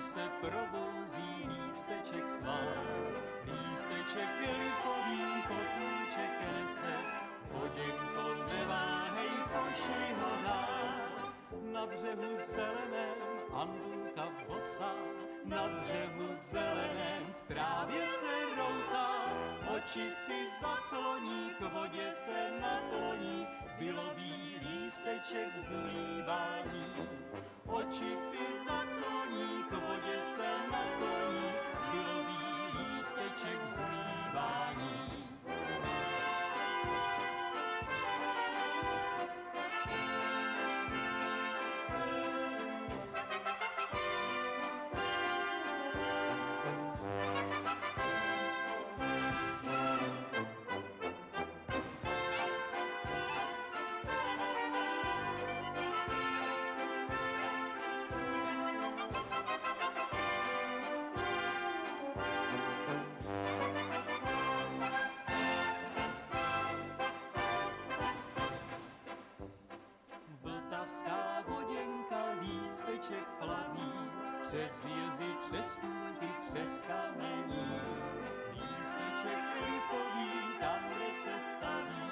se probouzí lísteček svár. Lísteček lipový, potůček nese, Voděnko, neváhej, pošli ho dál. Na břehu zeleném Andulka bosá, na břehu zeleném v trávě se rousá. Oči si zacloní, k vodě se nakloní, vyloví lísteček zlívání. Oči si zacloní, k vodě se nakloní, vyloví lísteček zlívání. Vltavská Voděnka lísteček plaví, přes jezy, přes stůlky, přes kamení. Lísteček lipový, tam, kde se staví,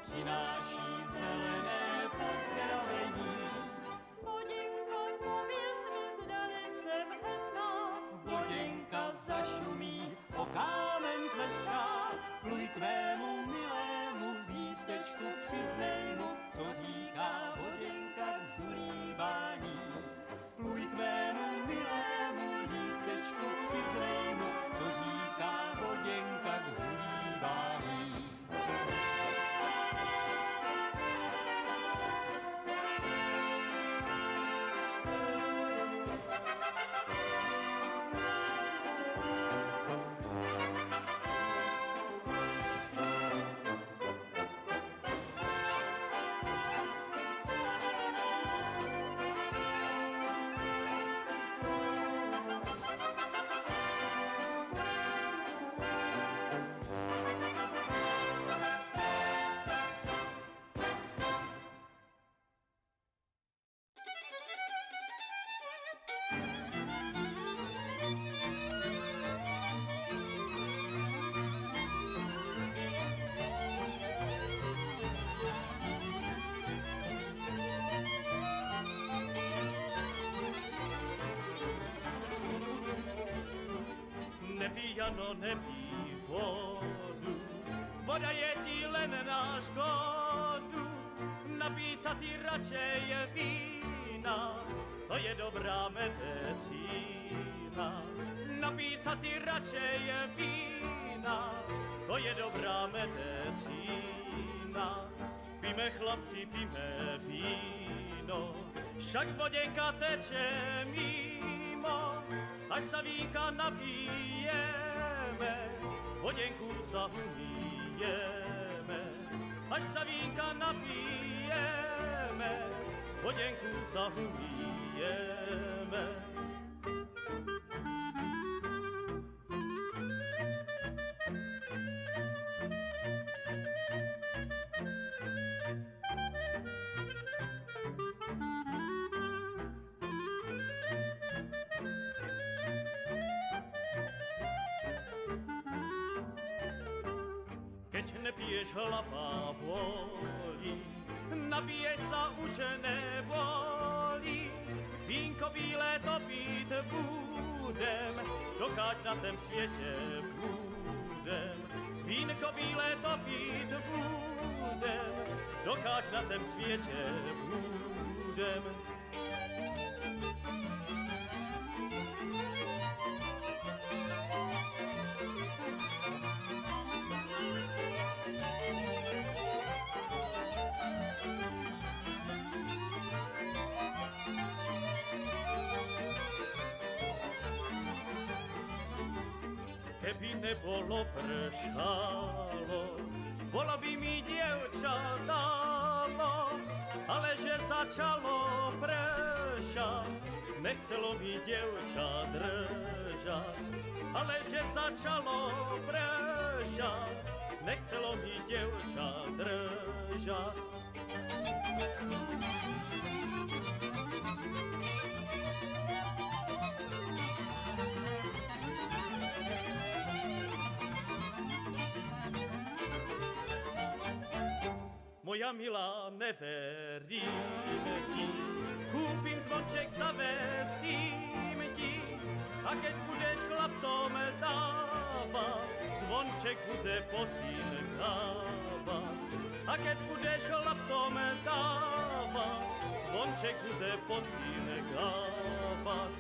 přináší zelené pozdravení. Voděnko, pověz mi, zdali jsem hezká. Voděnka zašumí, o kámen tleská, pluj k mému milému lístečku, přiznej mu, co říká Voděnka k zulívání. Pluj k mému milému lístečku, přiznej mu, co říká Voděnka k zulívání. Nepijano, nepij vodu, voda je ti len na škodu. Napij sa ty radšej vína, to je dobrá medicína. Napij sa ty radšej vína, to je dobrá medicína. Píme chlapci, píme víno, však Voděnka teče mimo. Až sa vínka napijeme, Voděnku zahumijeme. Až sa vínka napijeme, Voděnku zahumijeme. Nepiješ, hlava bolí, napiješ sa, už nebolí. Vínko bílé to pít budem, dokáď na tém světě budem. Vínko bílé to pít budem, dokáď na tém světě budem. Keby nebolo pršalo, bolo by mi dievča dalo, ale že začalo pršať, nechcelo mi dievča držať. Ale že začalo pršať, nechcelo mi dievča držať. moja milá, neveríme ti. Kúpim zvonček, zavesím ti, a keď budeš chlapcom dávať, zvonček bude pocínkávať. A keď budeš chlapcom dávať, zvonček bude pocínkávať.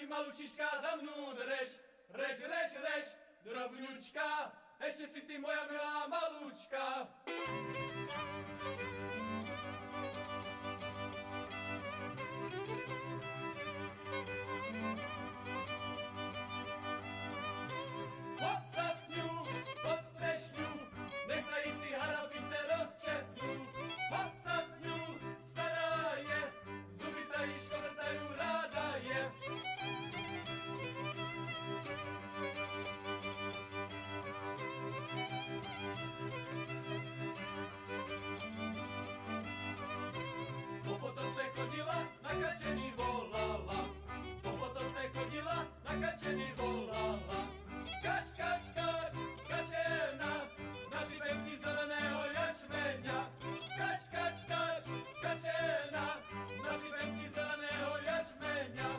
Malučička, za mnou drž, drobňučka, ešte si ty moja milá malúčka. Hoď sa s ňu, pod strešňu, nech sa im ty harapice rozčesnú. Hoď sa s ňu, stará je, zuby sa jej škovrtajú, ráda je. Po potomce chodila, na kačení volala. Po potomce chodila, na kačení volala. Kač, kač, kač, kačena, nasypem ti zeleného jačmeňa. Kač, kač, kač, kačena, nasypem ti zeleného jačmeňa.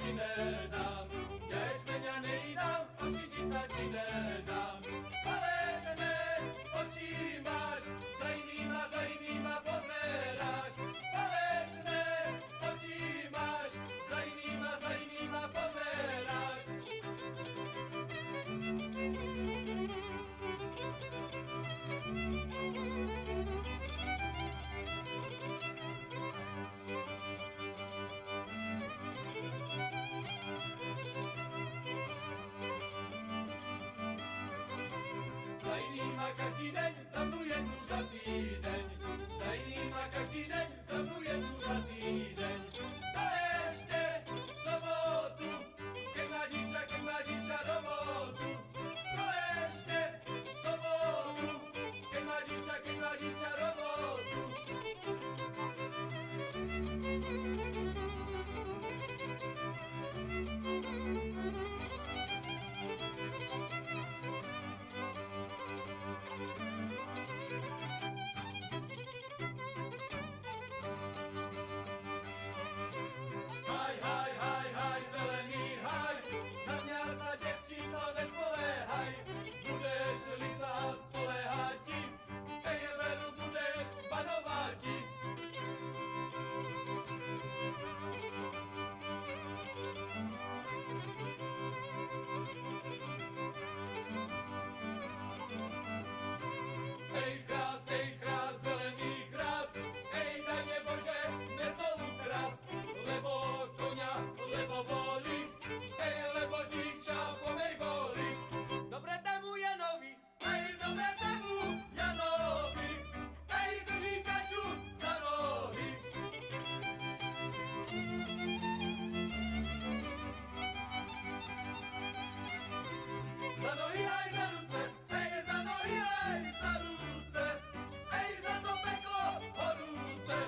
ti nedám, ječmeňa nejdám a šitica ti nedám. Falešné oči máš, za inýma pozeráš. Falešné oči máš, za inýma pozeráš. Za inýma každý deň, za mnou jednu za týdeň. Za inýma každý deň, za mnou jednu za týdeň. To ešte sobotu, keď mladíča robotu. To ešte sobotu, keď mladíča robotu. Haj, zelený haj, na mňa sa devčico nespoléhaj, budeš li sa spoléhati, ej veru budeš panovati. Ej chrást, zelený chrást, ej daj Bože, necel ukrást, lebo koňa, lebo voli, lebo dívča po mej voli. Dobre tému Janovi, dobre tému Janovi, drží kaču za nohy. Za nohy aj za ruce, za nohy aj za ruce, za to peklo horúce.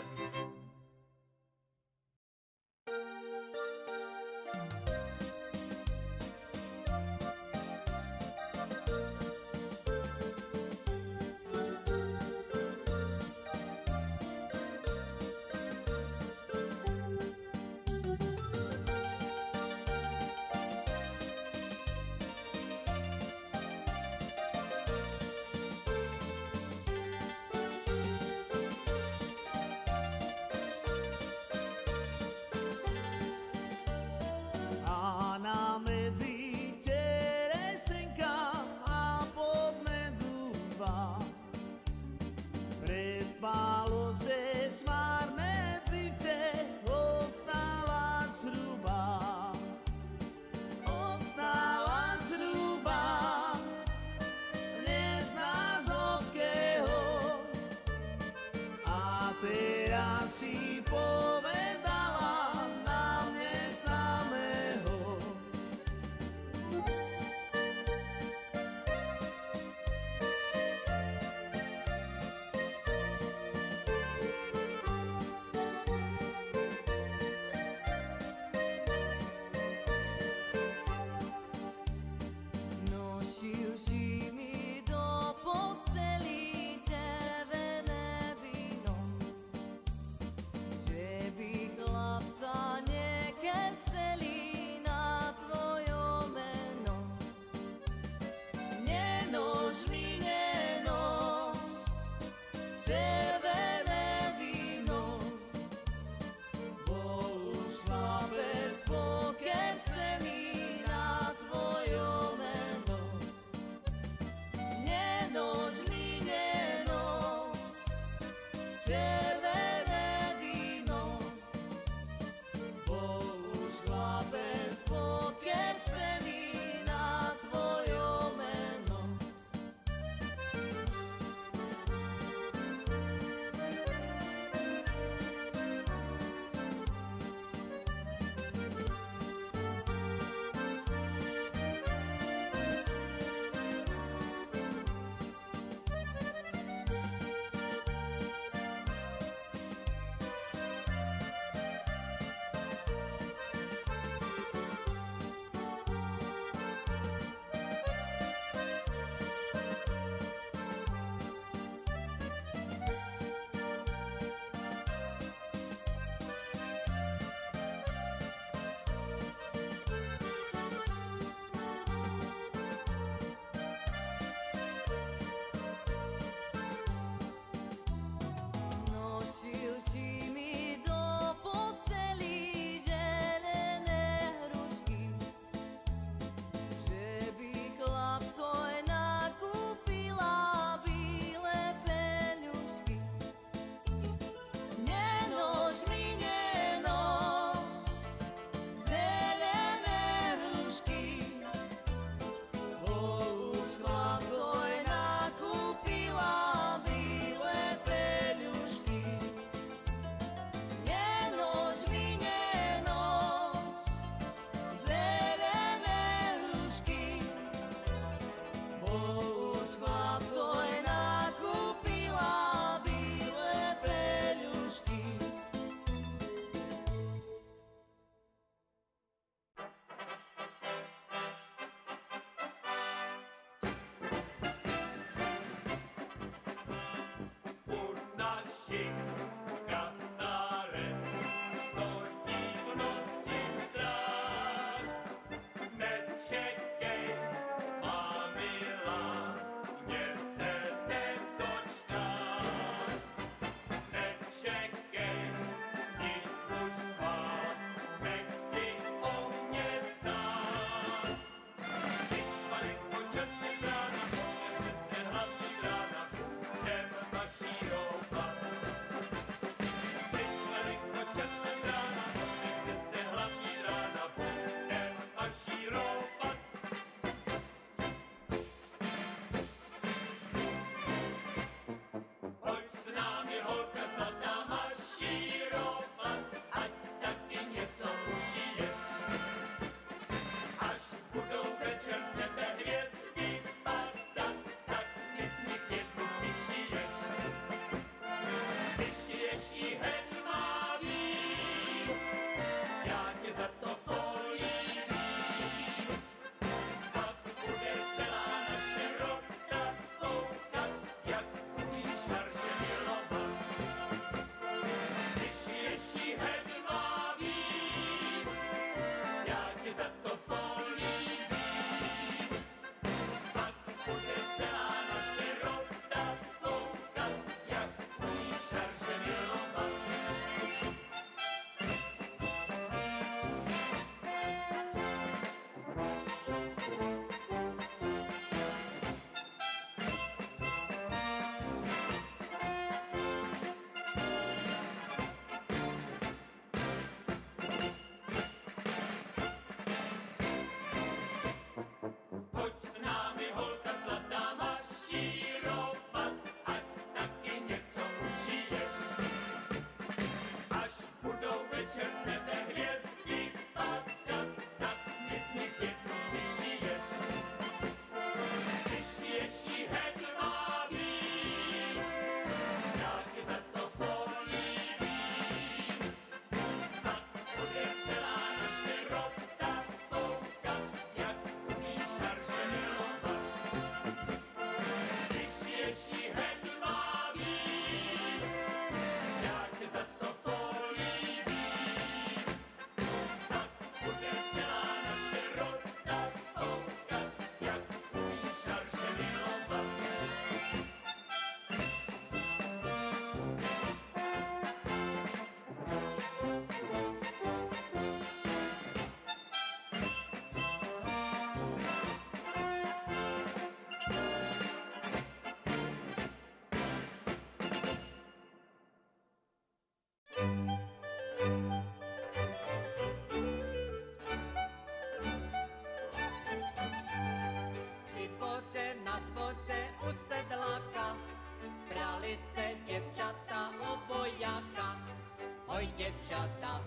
Oj děvčata,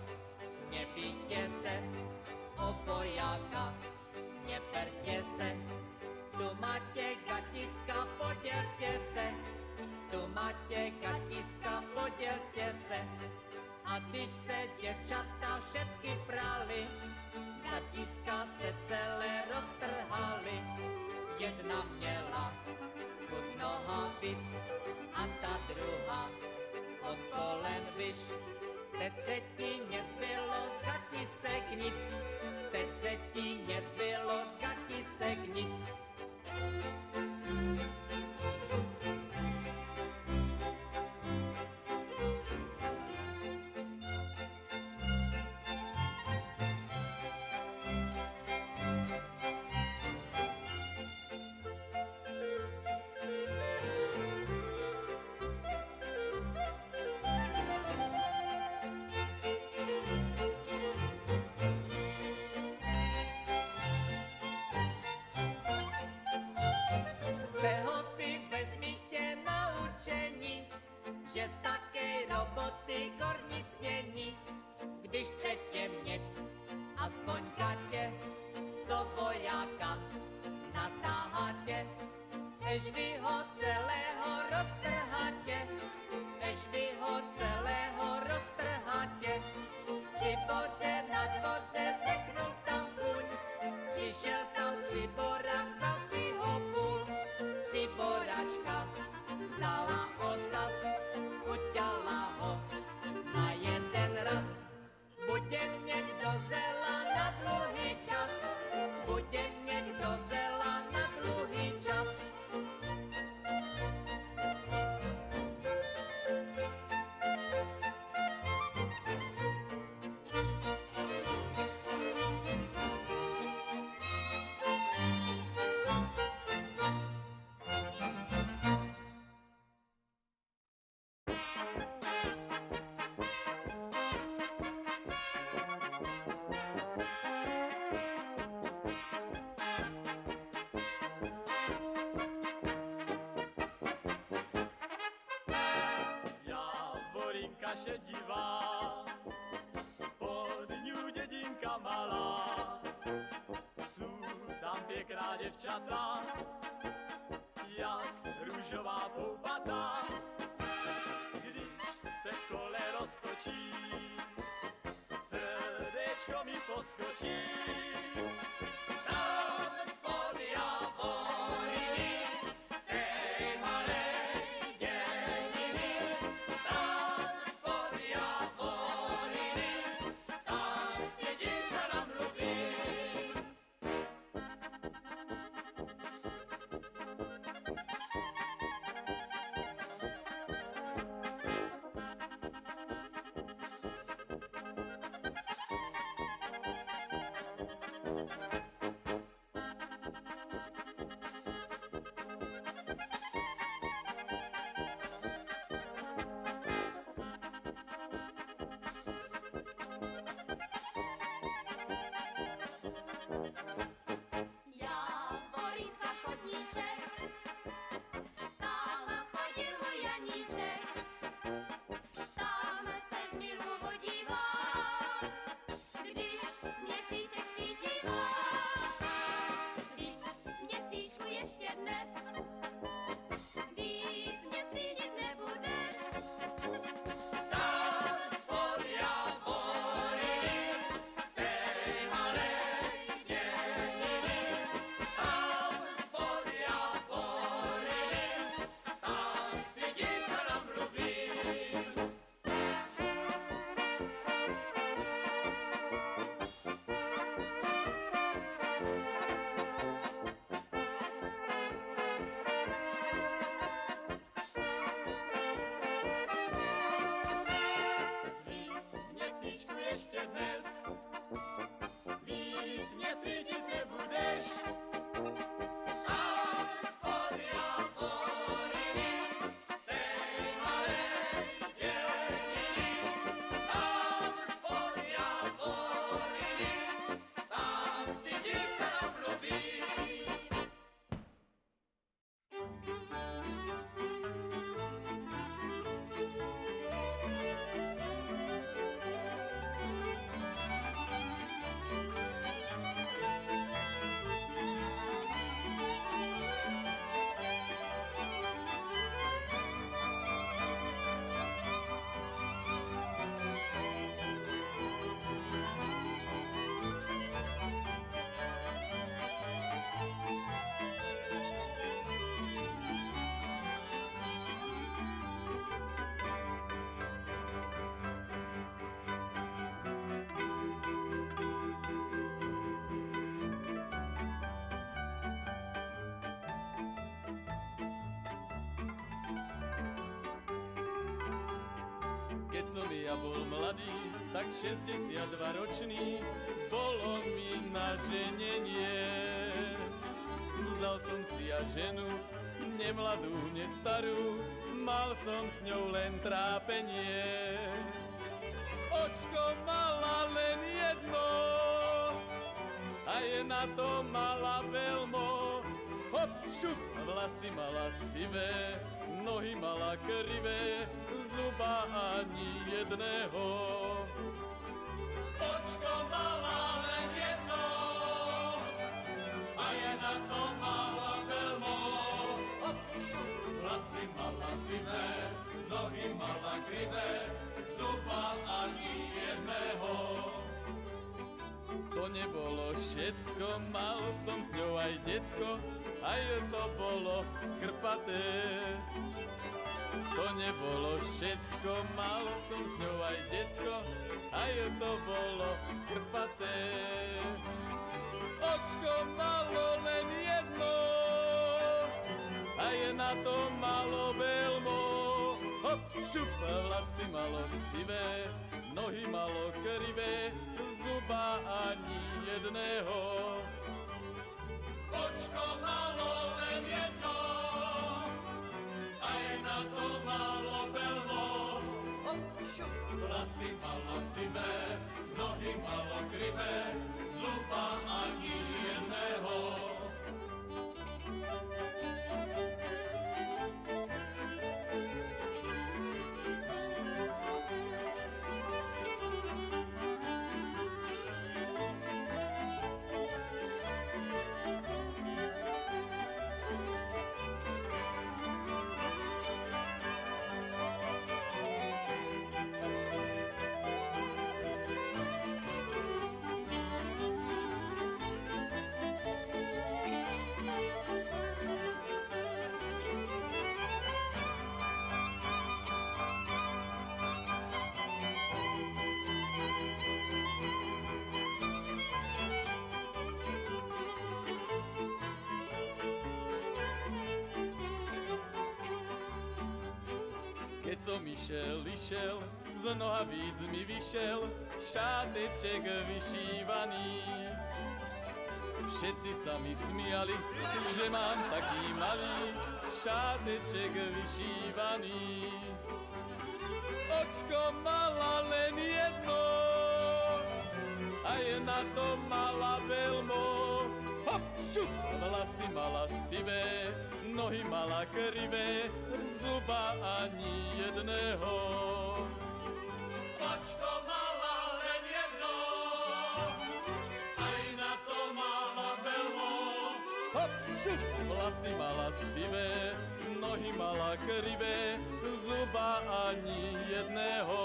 nebijte se o vojáka, neperte se. Tu máte gatiska, podělte se. Tu máte gatiska, podělte se. A když se děvčata všecky prali, gatiska se celé roztrhaly. Jedna měla kus nohavic a ta druhá od kolen vyš. Té třetí nezbylo z gatisek nic, té třetí nezbylo z gatisek nic. Že z takej roboty gor nic není, když chcete mět aspoň gatě, co vojáka natáháte, ež vy ho celého roztrháte, ež vy ho celého roztrháte. Při boře na dvoře zdechnul tam kůň, přišel tam přiborák, vzal si ho půl, přiboračka vzala ocas, udělala ho na jeden raz. Bude mět do zela na dlouhý čas, bude mět do zela na dlouhý čas. Šedivá, pod ňu dědinka malá, jsou tam pěkná děvčata, jak růžová poupata. Když se v kole roztočí, srdečko mi poskočí. Tam spod Javoriny, z tej malej dědiny, tam spod Javoriny, tam si děvča namluví. Keď som ja bol mladý, tak 62-ročný, bolo mi na ženenie. Vzal som si ja ženu, nemladú, nestarú, mal som s ňou len trápenie. Očko mala len jedno, a je na to mala veľmo. Hop, šup, vlasy mala sivé, nohy mala krivé, zuba ani jedného. Očko mala len jedno, a je na to mala veľmo. Hop, šup, vlasy mala sivé, nohy mala krivé, zuba ani jedného. To nebolo všetko, mal som s ňou aj decko, aj to bolo krpaté. To nebolo všetko, mal som s ňou aj decko, aj to bolo krpaté. Očko malo len jedno, a je na to malo veľmo. Hop, šup, vlasy malo sivé, nohy malo krivé, zuba ani jedného. Očko malo len jedno, a je na to malo veľmo. Hop, šup, vlasy malo sivé, nohy malo krivé, zuba ani jedného. Keď som išiel, z nohavíc mi vyšiel šáteček vyšívaný. Všetci sa mi smiali, že mám taký malý šáteček vyšívaný. Očko mala len jedno, a je na to mala veľmo. Hop, šup, vlasy mala sivé, nohy mala krivé, zuba ani jedného. Očko mala len jedno, aj na to mala veľmo. Hop, šup, vlasy mala sivé, nohy mala krivé, zuba ani jedného.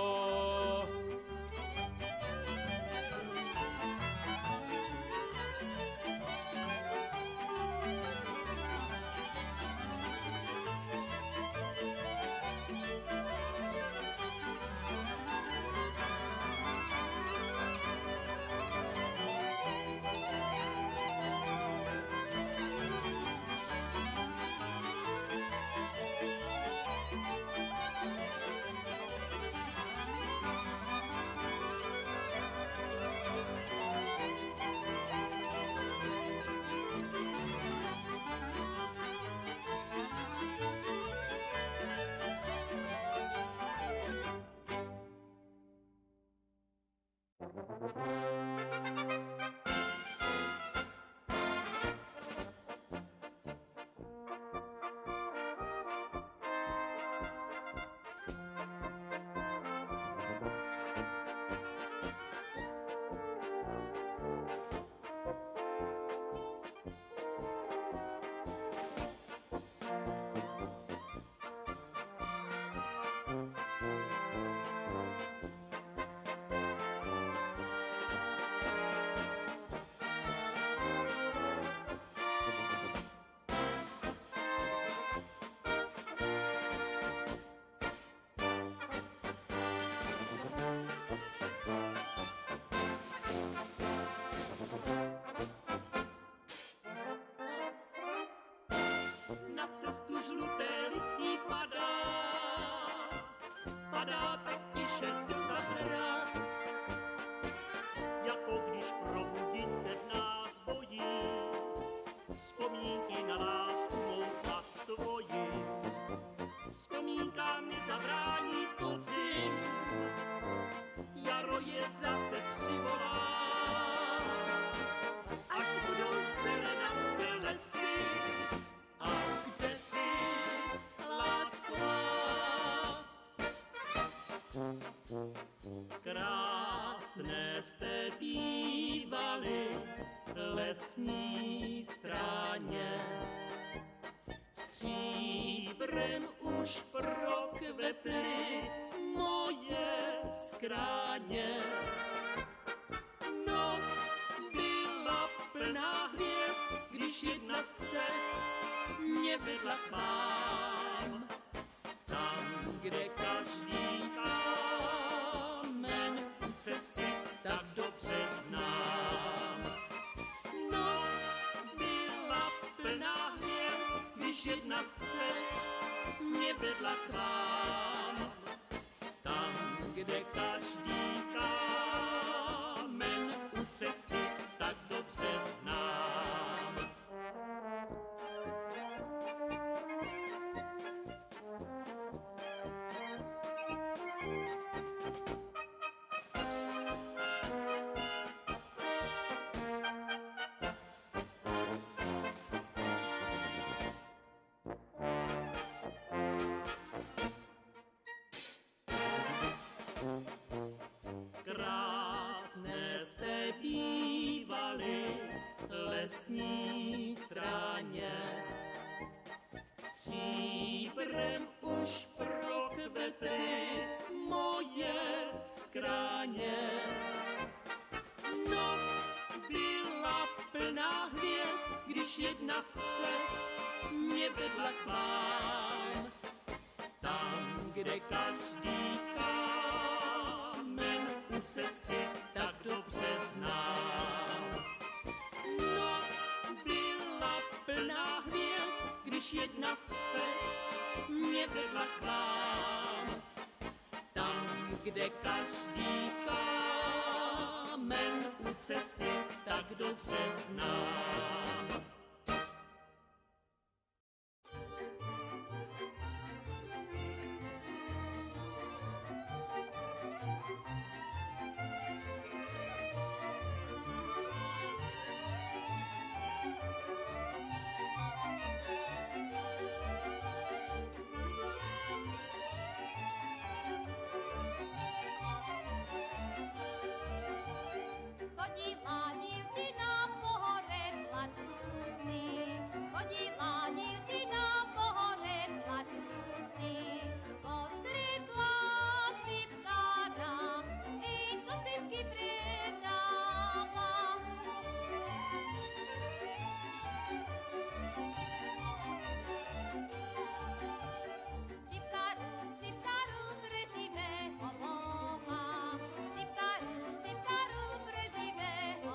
Na cestu žluté listí padá, tak ti slyšet do zahrad, jako když probudit se v nás bojí, vzpomínky na lásku mou a tvoji. Vzpomínkám nezabrání podzim, jaro je zase přivolá, až budou zelenace lesy, a kde jsi, lásko má. Krásné jste bývaly lesní stráně, stříbrem už prokvetly moje skráně. Noc byla plná hvězd, když jedna z cest mě vedla k vám. Tam, kde každý kámen u cesty tak dobře znám. Noc byla plná hvězd, když jedna z cest mě vedla k vám. Tam, kde každý kámen u cesty tak dobře znám. Krásné jste bývaly lesní stráně, stříbrem už prokvetly moje skráně. Noc byla plná hvězd, když jedna z cest mě vedla k vám. Tam, kde každý kámen u cesty tak dobře znám. Noc byla plná hvězd, když jedna z cest mě vedla k vám. Tam, kde každý kámen u cesty tak dobře znám. Chodila dívčina po hore plačúci, chodila dívčina po hore plačúci, postretla čipkára, i čo čipky predáva. Čipkáru, čipkáru pre živého Boha, čipkáru, čipkáru pre živého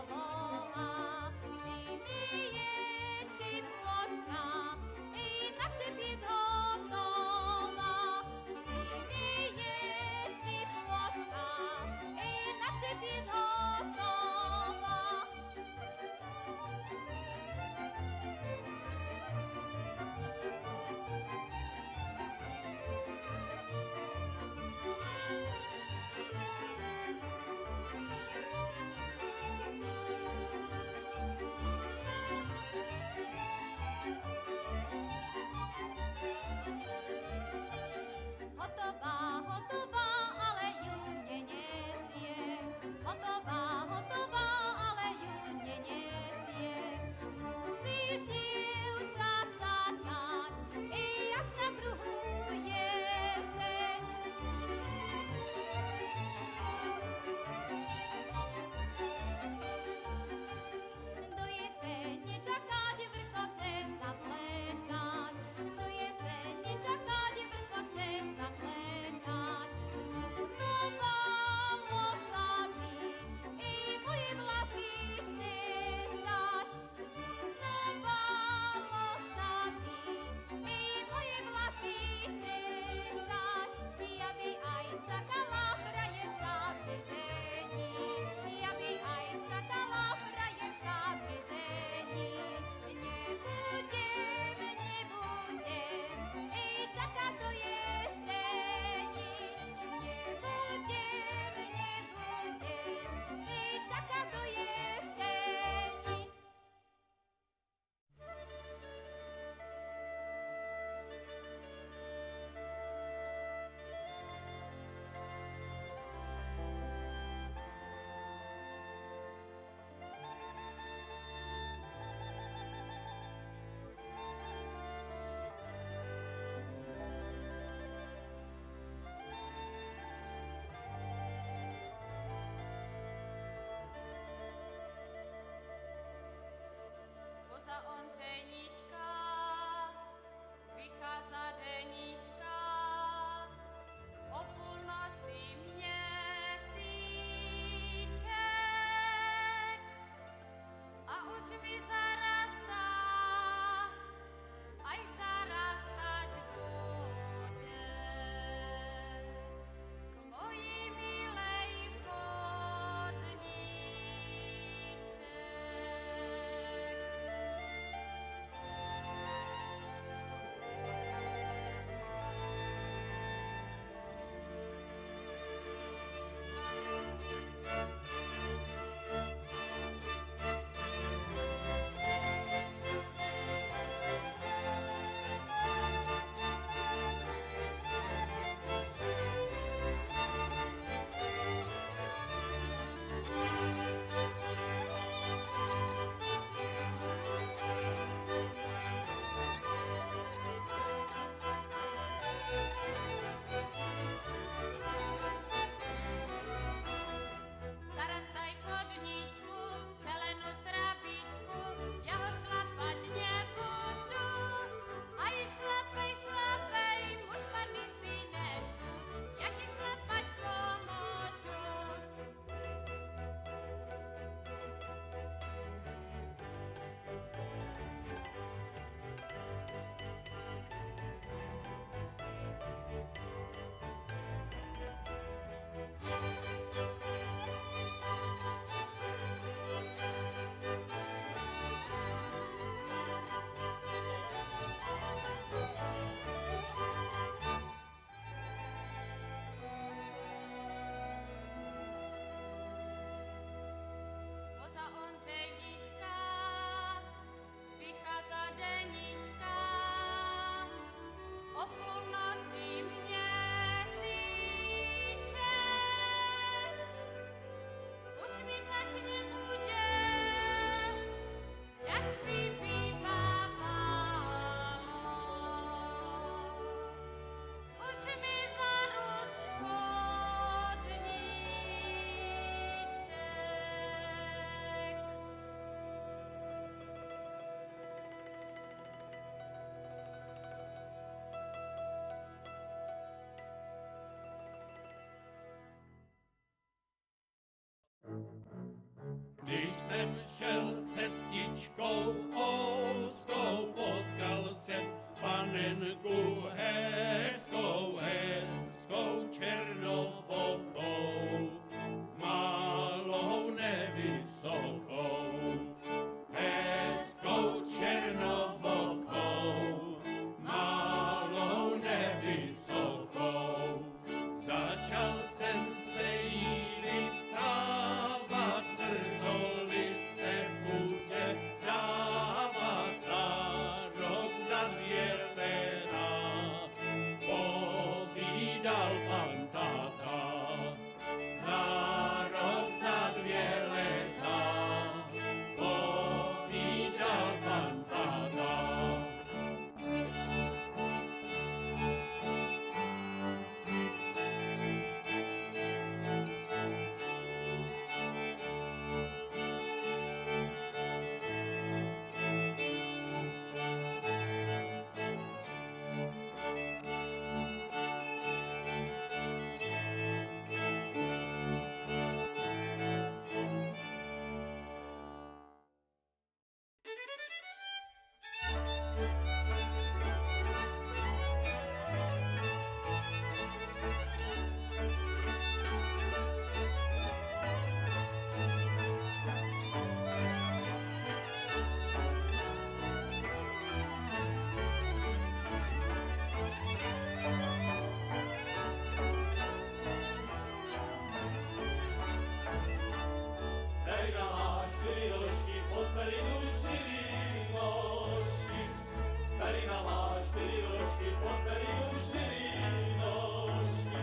perinu 4 nožky.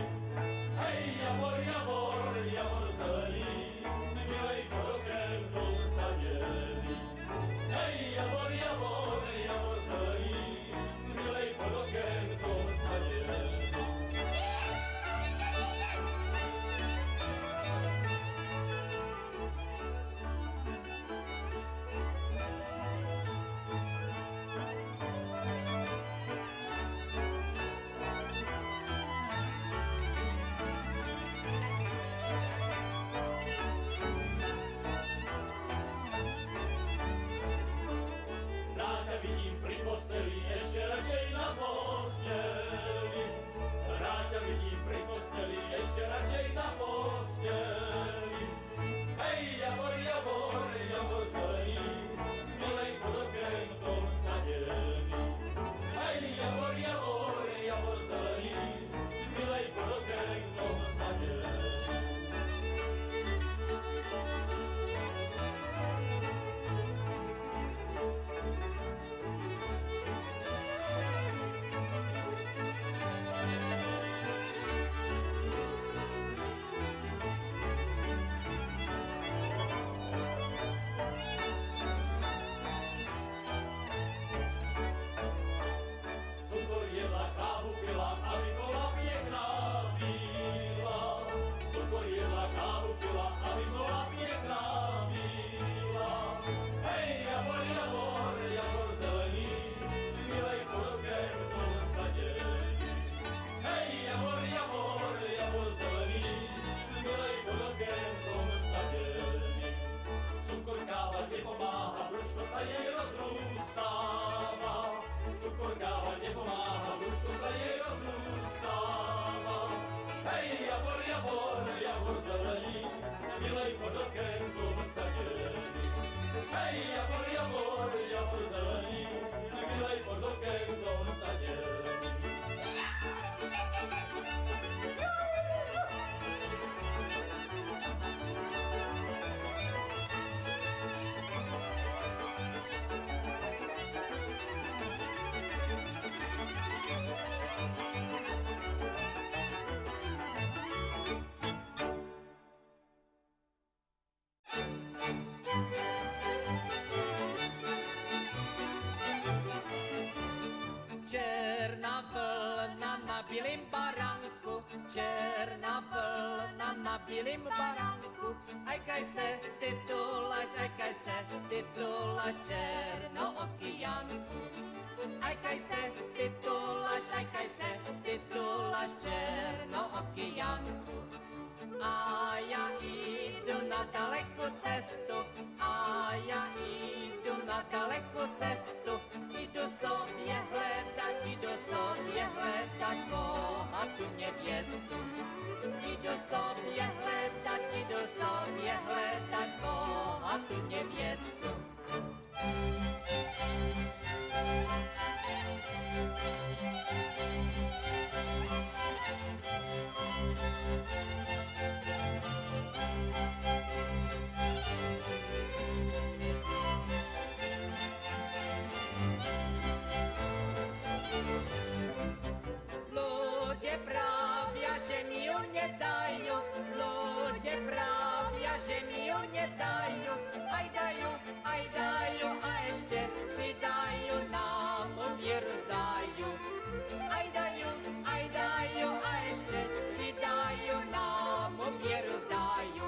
Hej, javor, javor, javor zelený, milej pod okénkom saděný. Hej, javor, javor, javor zelený, milej pod okénkom saděný. Rád ťa vidím pri posteli, ešte radšej na posteli. Rád ťa vidím pri posteli, ešte radšej na posteli. Hej, javor, javor, javor zelený, milej pod okénkom sadený. Hej, javor, javor, javor zelený, milej pod okénkom sadený. Cukor jedla, kávu pila, aby bola pekná bíla. Cukor jedla, kávu pila, aby bola pekná bíla. Hej, javor, javor, javor zelený, milej pod okénkom sadený. Hej, javor, javor, javor zelený, milej pod okénkom sadený. Cukor, káva nepomáha, brúško sa jej rozrústáva. Cukor, káva nepomáha, brúško sa jej rozrústáva. Hej, javor, javor, javor zelený, milej pod okénkom sadený. Hej, javor, javor, javor zelený, milej pod okénkom sadený. Černá vlna na bílým baránku, černá vlna na bílým baránku. Aj kaj se tituláš černooký Janku. Aj kaj se tituláš černooký Janku. A ja idu na dalekú cestu, a ja idu na dalekú cestu. Idu sobie hledať bohatú neviestu. Idu sobie hledať bohatú neviestu. Ľudia pravia, že mi ju nedajú, ľudia pravia, že mi ju nedajú. Aj dajú, a ešte pridajú, nám vieru dajú. Aj dajú, a ešte pridajú, nám vieru dajú.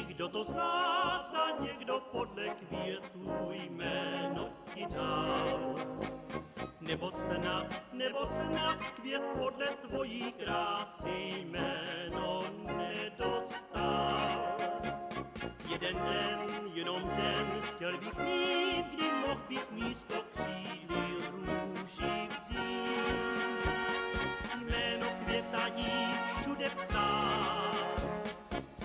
Kdo to zná, zda někdo podle květů jméno ti dal. Nebo snad květ podle tvojí krásy jméno nedostal. Jeden den, jenom den, chtěl bych mít, kdy mohl bych místo křídly růži vzít. Jméno květa jí všude psát,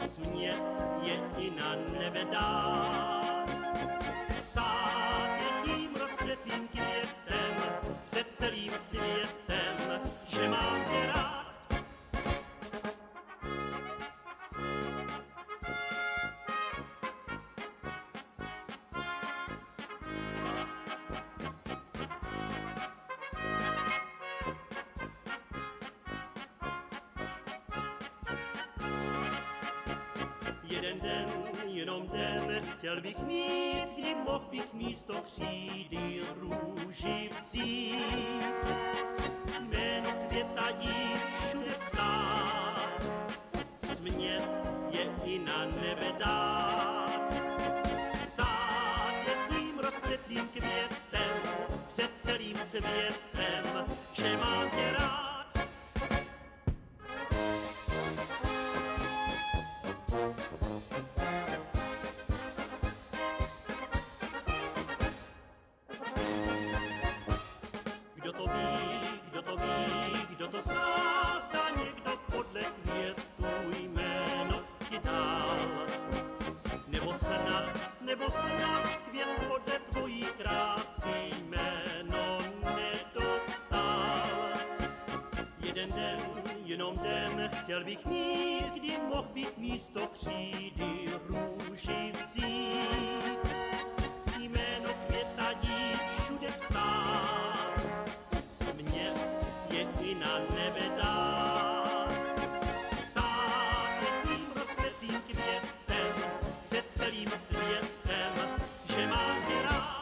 smět je i na nebe dát. Psát je tím rozkvětlým květem před celým světem, že mám tě rád. Jeden den, jenom den, chtěl bych mít, kdy mohl bych místo křídy růži vzít. Jméno květa jí všude psát, smět je i na nebe dát. Psát je tím rozkvětlým květem před celým světem, že mám tě rád. Kdo to zná, zda někdo podle květu jméno ti dal. Nebo snad květ podle tvojí krásy jméno nedostal. Jeden den, jenom den, chtěl bych mít, kdy mohl bych místo křídy růži vzít. Jméno květa jí všude psát, smět je i na nebe dát. Psát je tím rozkvětlým květem před celým světem, že mám tě rád.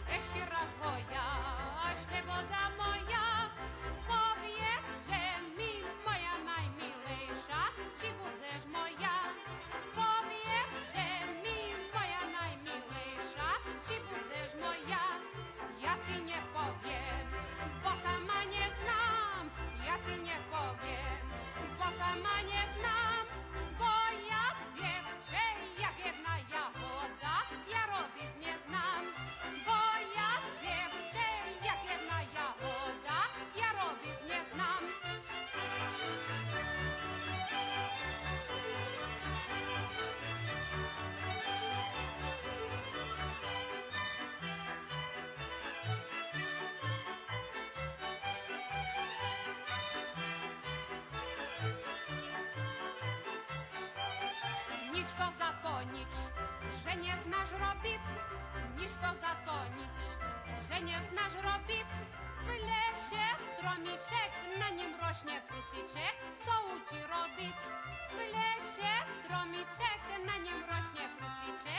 ešte raz hoja, ešte voda moja. Powiedz, že mi moja najmilejša, či budeš moja. Powiedz, že mi moja najmilejša, či budeš moja. Ja ci nie powiem, bo sama nie znam. Ja ci nie powiem, bo sama nie znam. Bo ja dziewczę jak jedna jagoda, ja robić nie znam. Bo ja dziewczę jak jedna jagoda, ja robić nie znam. Nicz to za to nicz, że nie znasz robic. Nicz to za to nicz, że nie znasz robic. W lesie stromiczek, na nim rośnie pruciczek, co uczy robic. W lesie stromiczek, na nim rośnie pruciczek,